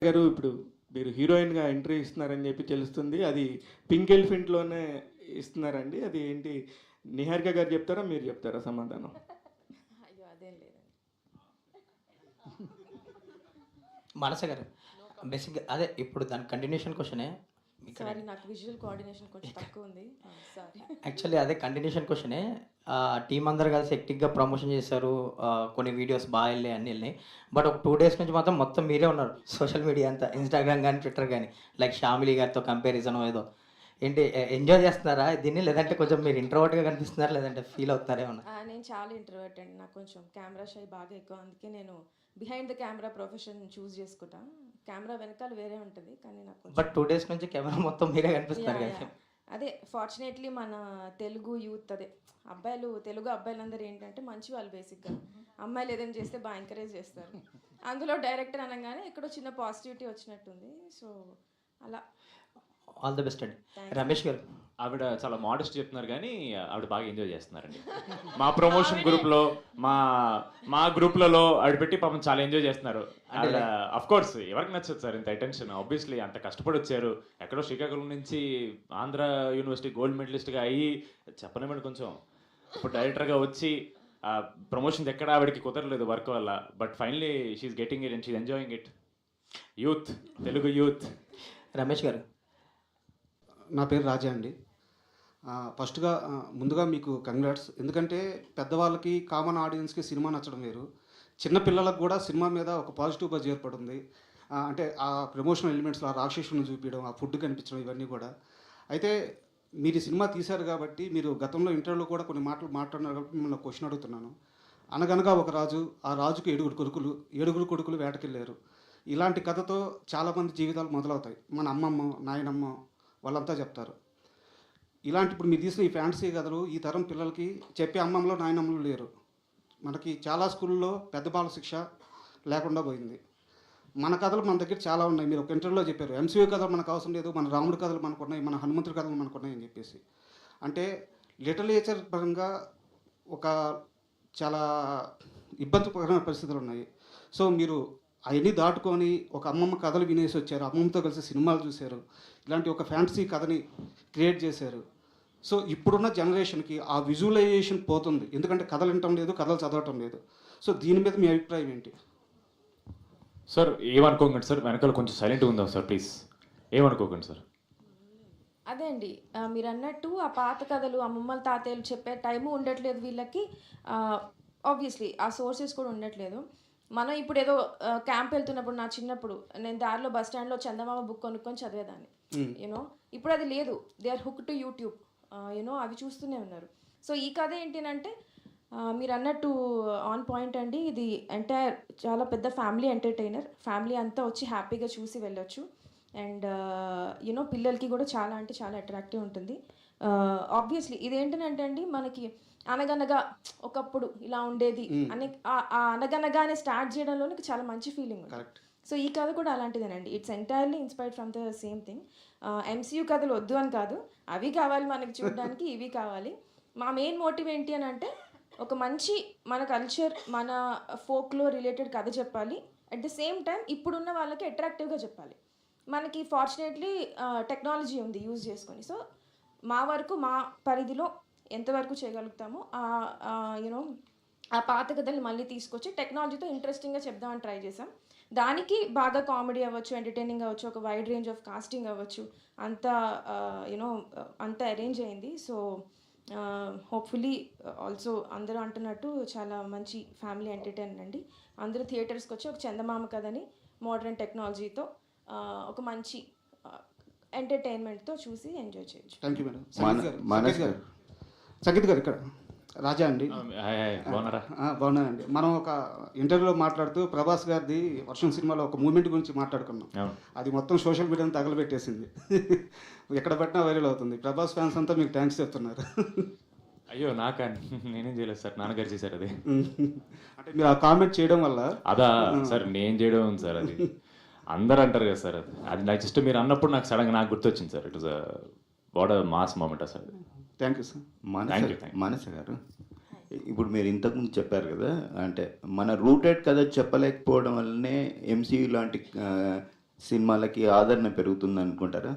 గారు ఇప్పుడు మీరు హీరోయిన్‌గా ఎంట్రీ ఇస్తున్నారని చెప్పి తెలుస్తుంది. అది 'పింక్ ఎలిఫెంట్‌లోనే' ఇస్తున్నారండి? అది ఏంటి? నిహారిక గారు చెప్తారా? మీరు చెప్తారా సమాధానం? అయ్యో! అదేం లేదండి. మానస గారు బేసిక్‌గా అదే ఇప్పుడు దాని కంటిన్యూషన్ క్వెషనే ఇక్కడ. సారీ, నాకు విజువల్ కోఆర్డినేషన్ కొంచెం తక్కువ ఉంది. సారీ. యాక్చువల్లీ అదే కంటిన్యూషన్ క్వెషనే. టీమ్ అందరూ కలిసి హెక్టిక్‌గా ప్రమోషన్ చేశారు. కొన్ని వీడియోస్ బాగా వెళ్ళాయి, అన్నీ వెళ్ళినాయి. బట్ ఒక 2 డేస్ నుంచి మాత్రం మొత్తం మీరే ఉన్నారు సోషల్ మీడియా అంతా. ఇన్‌స్టాగ్రామ్ గానీ, ట్విట్టర్ గానీ, లైక్ షామిలీ గారితో కంపారిజనో ఏదో. ఏంటి ఎంజాయ్ చేస్తున్నారా దీన్ని? లేదంటే కొంచెం మీరు ఇంట్రోవర్ట్‌గా కనిపిస్తున్నారా? లేదంటే ఫీల్ అవుతున్నారా ఏమన్నా? నేను చాలా ఇంట్రోవర్ట్ అండి. నాకు కొంచెం కెమెరా షై బాగా ఎక్కువ. అందుకే నేను బిహైండ్ ద కెమెరా ప్రొఫెషన్ చూస్ చేసుకుంటా. కెమెరా వెనకాల వేరే ఉంటుంది. కానీ నాకు కొంచెం బట్ 2 డేస్ నుంచి కెమెరా మొత్తం మీరే కనిపిస్తున్నారు యాహ్! కదా! యాహ్! అదే ఫార్చునేట్లీ మన తెలుగు యూత్ అదే తెలుగు అబ్బాయిలందరూ ఏంటంటే మంచి వాళ్ళు బేసిక్‌గా. అమ్మాయిలు ఏదైనా చేస్తే బాగా ఎంకరేజ్ చేస్తారు. అందులో డైరెక్టర్ అనగానే ఎక్కడో చిన్న పాజిటివిటీ వచ్చినట్టుంది. సో, అలా. ఆల్ ది బెస్ట్ అండి. థాంక్స్. రమేష్ గారు ఆవిడ చాలా మోడెస్ట్ చెప్తున్నారు కానీ ఆవిడ బాగా ఎంజాయ్ చేస్తున్నారండి. మా ప్రమోషన్ గ్రూప్లో మా మా గ్రూప్లలో ఆవిడ పెట్టి పాపం చాలా ఎంజాయ్ చేస్తున్నారు. ఆవిడ అఫ్ కోర్స్ ఎవరికి నచ్చదు సార్ ఇంత అటెన్షన్. ఆబ్వియస్లీ అంత కష్టపడి వచ్చారు. ఎక్కడో శ్రీకాకుళం నుంచి ఆంధ్ర యూనివర్సిటీ గోల్డ్ మెడలిస్ట్గా అయ్యి చెప్పనివ్వండి కొంచెం. ఇప్పుడు డైరెక్టర్గా వచ్చి ప్రమోషన్స్ ఎక్కడ ఆవిడకి కుదరలేదు వర్క్ వల్ల. But finally she's getting it and she's enjoying it. Youth, Telugu youth. Ramesh గారు నా పేరు రాజా అండి. ఫస్ట్‌గా ముందుగా మీకు కంగ్రాట్స్. ఎందుకంటే పెద్దవాళ్ళకి, కామన్ ఆడియన్స్‌కి సినిమా నచ్చడం వేరు. చిన్న పిల్లలకు కూడా సినిమా మీద ఒక పాజిటివ్ బజ్ ఏర్పడుంది. అంటే ఆ ప్రమోషనల్ ఎలిమెంట్స్‌లో ఆ రాక్షసుడిని చూపియడం, ఆ ఫుడ్ కనిపించడం ఇవన్నీ కూడా. అయితే మీరు ఈ సినిమా తీశారు కాబట్టి, మీరు గతంలో ఇంటర్వ్యూలో కూడా కొన్ని మాటలు మాట్లాడినారు కాబట్టి మిమ్మల్ని ఒక క్వెషన్ అడుగుతున్నాను. అనగనగా ఒక రాజు, ఆ రాజుకు 7 కొడుకులు వేటకెళ్ళారు. ఇలాంటి కథతో చాలామంది జీవితాలు మొదలవుతాయి. మన అమ్మమ్మ, నాయనమ్మ వాళ్ళంతా చెప్తారు. ఇలాంటి ఇప్పుడు మీరు తీసిన ఈ ఫ్యాంటసీ కథలు ఈ తరం పిల్లలకి చెప్పే అమ్మమ్మలు, నాయనమ్మలు లేరు. మనకి చాలా స్కూల్లో పెద్ద బాల శిక్ష లేకుండా పోయింది. మన కథలు మన దగ్గర చాలా ఉన్నాయి. మీరు ఒక ఇంటర్వ్యూలో చెప్పారు, ఎంసీయూ కథలు మనకు అవసరం లేదు, మన రాముడి కథలు మనకు ఉన్నాయి, మన హనుమంతుడి కథలు మనకు ఉన్నాయి అని చెప్పేసి. అంటే లిటరేచర్ పరంగా ఒక చాలా ఇబ్బందికరమైన పరిస్థితులు ఉన్నాయి. సో మీరు అవన్నీ దాటుకొని ఒక అమ్మమ్మ కథలు వినేసి వచ్చారు, అమ్మమ్మతో కలిసి సినిమాలు చూశారు, ఇలాంటి ఒక ఫ్యాంటసీ కథని క్రియేట్ చేశారు. సో ఇప్పుడున్న జనరేషన్కి ఆ విజువలైజేషన్ పోతుంది. ఎందుకంటే కథలు వినటం లేదు, కథలు చదవటం లేదు. సో దీని మీద మీ అభిప్రాయం ఏంటి? సార్ ఏమనుకోకండి సార్, వెనకాల కొంచెం సైలెంట్గా ఉందాం సార్ ప్లీజ్. ఏమనుకోకండి సార్. అదే అండి, మీరు అన్నట్టు ఆ పాత కథలు అమ్మమ్మల తాతయ్యలు చెప్పే టైము ఉండట్లేదు వీళ్ళకి. ఆబ్వియస్లీ ఆ సోర్సెస్ కూడా ఉండట్లేదు. మనం ఇప్పుడు ఏదో క్యాంప్ వెళ్తున్నప్పుడు, నా చిన్నప్పుడు నేను దారిలో బస్ స్టాండ్లో చందమామ బుక్ కొనుక్కొని చదివేదాన్ని. యూనో ఇప్పుడు అది లేదు. They are hook to YouTube. You know అవి చూస్తూనే ఉన్నారు. సో ఈ కథ ఏంటంటే మీరు అన్నట్టు ఆన్ పాయింట్ అండి. ఇది ఎంటైర్ చాలా పెద్ద ఫ్యామిలీ ఎంటర్టైనర్. ఫ్యామిలీ అంతా వచ్చి హ్యాపీగా చూసి వెళ్ళొచ్చు. అండ్ యూనో పిల్లలకి కూడా చాలా అంటే చాలా అట్రాక్టివ్ ఉంటుంది. ఆబ్వియస్లీ ఇదేంటంటే అండి, మనకి అనగనగా ఒకప్పుడు ఇలా ఉండేది అని అనగనగానే స్టార్ట్ చేయడంలో నాకు చాలా మంచి ఫీలింగ్ ఉంది. కరెక్ట్. సో ఈ కథ కూడా అలాంటిదేనండి. It's entirely inspired from the same thing. MCU కథలు వద్దు అని కాదు, అవి కావాలి మనకి చూడడానికి, ఇవి కావాలి. మా మెయిన్ మోటివ్ ఏంటి అని అంటే, ఒక మంచి మన కల్చర్, మన ఫోక్లో రిలేటెడ్ కథ చెప్పాలి. అట్ ద సేమ్ టైం ఇప్పుడున్న వాళ్ళకి అట్రాక్టివ్గా చెప్పాలి. మనకి ఫార్చునేట్లీ టెక్నాలజీ ఉంది యూజ్ చేసుకొని. సో మా వరకు, మా పరిధిలో ఎంతవరకు చేయగలుగుతామో యూనో ఆ పాత కథల్ని మళ్ళీ తీసుకొచ్చి టెక్నాలజీతో ఇంట్రెస్టింగ్గా చెప్దామని ట్రై చేసాం. దానికి బాగా కామెడీ అవ్వచ్చు, ఎంటర్టైనింగ్ అవ్వచ్చు, ఒక వైడ్ రేంజ్ ఆఫ్ కాస్టింగ్ అవ్వచ్చు, అంతా యూనో అంతా అరేంజ్ అయింది. సో హోప్ఫుల్లీ ఆల్సో అందరూ అంటున్నట్టు చాలా మంచి ఫ్యామిలీ ఎంటర్టైనర్ అండి. అందరూ థియేటర్స్కి వచ్చి ఒక చందమామ కథని మోడర్న్ టెక్నాలజీతో ఒక మంచి ఎంటర్టైన్మెంట్తో చూసి ఎంజాయ్ చేయొచ్చు. Thank you madam. Sangeet sangeet గారు ఇక్కడ రాజా అండి. బాగున్నారా? బాగున్నానండి. మనం ఒక ఇంటర్వ్యూలో మాట్లాడుతూ ప్రభాస్ గారిది వర్షం సినిమాలో ఒక మూమెంట్ గురించి మాట్లాడుకున్నాం. అది మొత్తం సోషల్ మీడియాను తగలబెట్టేసింది. ఎక్కడ పెట్టినా వైరల్ అవుతుంది. ప్రభాస్ ఫ్యాన్స్ అంతా మీకు థ్యాంక్స్ చెప్తున్నారు. అయ్యో నాకా? నేనేం చేయలేదు సార్, నాన్నగారు చేశారు అది. అంటే మీరు ఆ కామెంట్ చేయడం వల్ల అదా సార్, నేను చేయడం ఉంది సార్. అది అందరూ అంటారు కదా సార్. అది నాకు జస్ట్ మీరు అన్నప్పుడు నాకు సడన్గా నాకు గుర్తొచ్చింది sir. It was what mass moment sir. Thank you sir. Manasa garu, ఇప్పుడు మీరు ఇంతకుముందు చెప్పారు కదా, అంటే మన రూటెడ్ కథ చెప్పలేకపోవడం వల్లనే ఎంసీయూ లాంటి సినిమాలకి ఆదరణ పెరుగుతుంది అనుకుంటారా?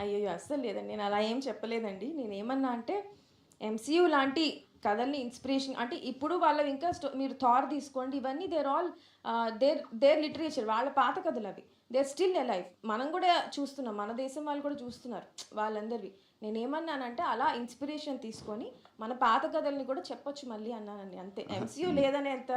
అయ్యయ్యో! అస్సలు లేదండి. నేను అలా ఏం చెప్పలేదండి. నేనేమన్నా అంటే ఎంసీయూ లాంటి కథల్ని ఇన్స్పిరేషన్ అంటే ఇప్పుడు వాళ్ళవి ఇంకా మీరు థార్ తీసుకోండి, ఇవన్నీ దేర్ ఆల్ దేర్ లిటరేచర్, వాళ్ళ పాత కథలు అవి. They are still alive. మనం కూడా చూస్తున్నాం, మన దేశం వాళ్ళు కూడా చూస్తున్నారు వాళ్ళందరివి. నేనేమన్నానంటే అలా ఇన్స్పిరేషన్ తీసుకొని మన పాత కథల్ని కూడా చెప్పొచ్చు మళ్ళీ అన్నానండి, అంతే. ఎంసీయూ లేదనే అంత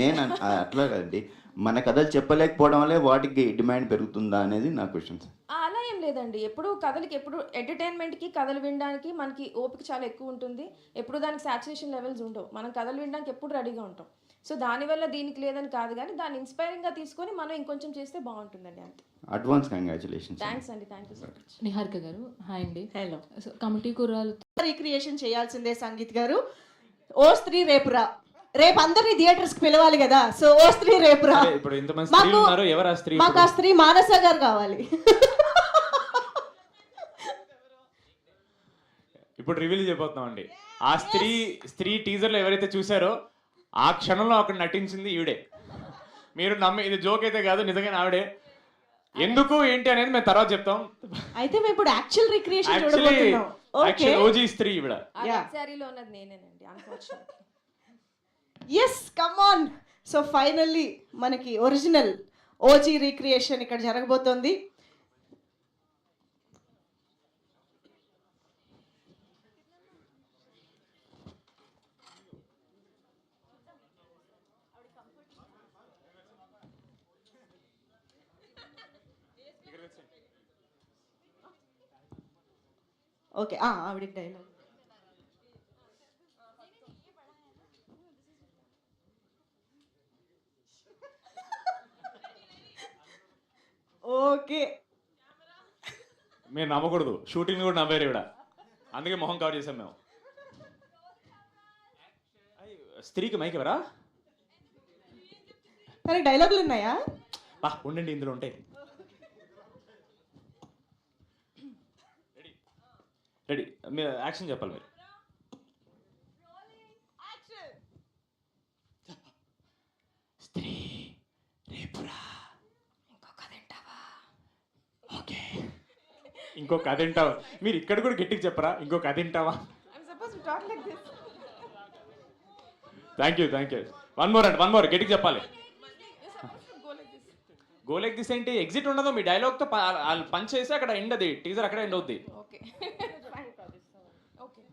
నేను అట్లా కదండి, మన కథలు చెప్పలేకపోవడం వల్లే వాటికి డిమాండ్ పెరుగుతుందా అనేది నా క్వశ్చన్. అలా ఏం లేదండి. ఎప్పుడు కథలకి ఎప్పుడు ఎంటర్టైన్మెంట్కి కథలు వినడానికి మనకి ఓపిక చాలా ఎక్కువ ఉంటుంది. ఎప్పుడు దానికి సాచురేషన్ లెవెల్స్ ఉండవు. మనం కథలు వినడానికి ఎప్పుడు రెడీగా ఉంటాం. సో దానివల్ల దీనికి లేదని కాదు, కానీ దాన్ని ఇన్స్పైరింగ్గా తీసుకొని మనం ఇంకొంచెం చేస్తే బాగుంటుందండి, అంతే. Advance congratulations. థ్యాంక్స్ అండి, thank you so much. Niharika గారు హాయ్ అండి. హలో. సో కమిటీ కుర్రాలు రీక్రియేషన్ చేయాల్సిందే సంగీత్ గారు. ఓ స్త్రీ రేపురా, రేపు అందరినీ థియేటర్స్ కి పిలవాలి కదా, సో ఓ స్త్రీ రేపురా. సరే, ఇప్పుడు ఇంతమంది స్త్రీలు ఉన్నారు, ఎవరు ఆ స్త్రీ? మాకు ఆ స్త్రీ మానస గారు కావాలి. ఇప్పుడు రివీల్ చేయబోతున్నామండి. ఆ స్త్రీ టీజర్లో ఎవరైతే చూసారో ఆ క్షణంలో అక్కడ నటించింది ఈవిడే. మీరు నమ్మి, ఇది జోక్ అయితే కాదు, నిజంగా ఆవిడే. ఎందుకు ఏంటి అనేది మేము తర్వాత చెప్తాం. అయితే మేము ఇప్పుడు యాక్చువల్ రీక్రియేషన్ చూడబోతున్నాం. ఓకే, ఓజీ స్త్రీ ఈవిడ. ఆ రెడ్ శారీలో ఉన్నది నేనేనండి, unfortunately. Yes, come on. So finally మనకి ఒరిజినల్ ఓజీ రీక్రియేషన్ ఇక్కడ జరగబోతోంది. ఓకే, ఆవిడకి డైలాగ్. ఓకే, మీరు నమ్మకూడదు, షూటింగ్ కూడా నవ్వారు ఈవిడ, అందుకే మొహం కవర్ చేసాం మేము. స్త్రీకి మైక్ ఎవరా? తనకి డైలాగులు ఉన్నాయా? బా ఉండండి, ఇందులో ఉంటాయి. రెడీ, మీరు యాక్షన్ చెప్పాలి. మీరు స్త్రీ రేపురా, ఇంకో కథ వింటావా? ఓకే, ఇంకో కథ వింటావా? మీరు ఇక్కడ కూడా గట్టిగా చెప్పరా, ఇంకో కథ వింటావా? I'm supposed to talk like this. Thank you. One more గట్టిగా చెప్పాలి. You're supposed to go like this. Go like this ఏంటి? ఎగ్జిట్ ఉండదు, మీ డైలాగ్తో పంచ్ చేసి అక్కడ ఎండ్, అది టీజర్ అక్కడ ఎండ్ అవుద్ది. Okay. Fine. Okay.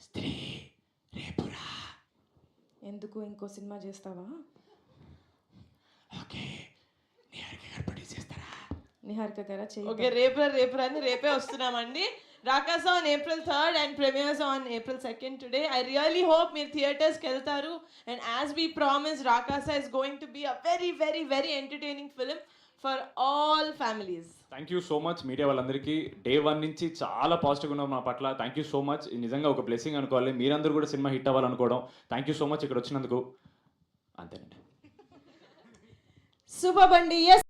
స్త్రీ రేపురా, ఎందుకు ఇంకో సినిమా చేస్తావా? ఓకే, నిహారిక గారు ప్రొడ్యూస్ చేస్తారా? నిహారిక గారా చేయి. ఓకే, రేపు అని రేపే వస్తున్నామండి. రాకాస on April 3rd and premieres on April 2nd today. I really hope మీరు థియేటర్స్కి వెళ్తారు. And as we promised, Rakasa is going to be a very, very, very entertaining film for all families. Thank you so much media వాళ్ళందరికీ. Day 1 నుంచి చాలా పాజిటివ్గా ఉన్నారు మా పట్ల. Thank you so much. నిజంగా ఒక బ్లెస్సింగ్ అనుకోవాలి, మీరందరూ కూడా సినిమా హిట్ అవ్వాలనుకోవడం. థ్యాంక్ యూ సో మచ్ ఇక్కడ వచ్చినందుకు. అంతేనండి. సూపర్ బండి. ఎస్.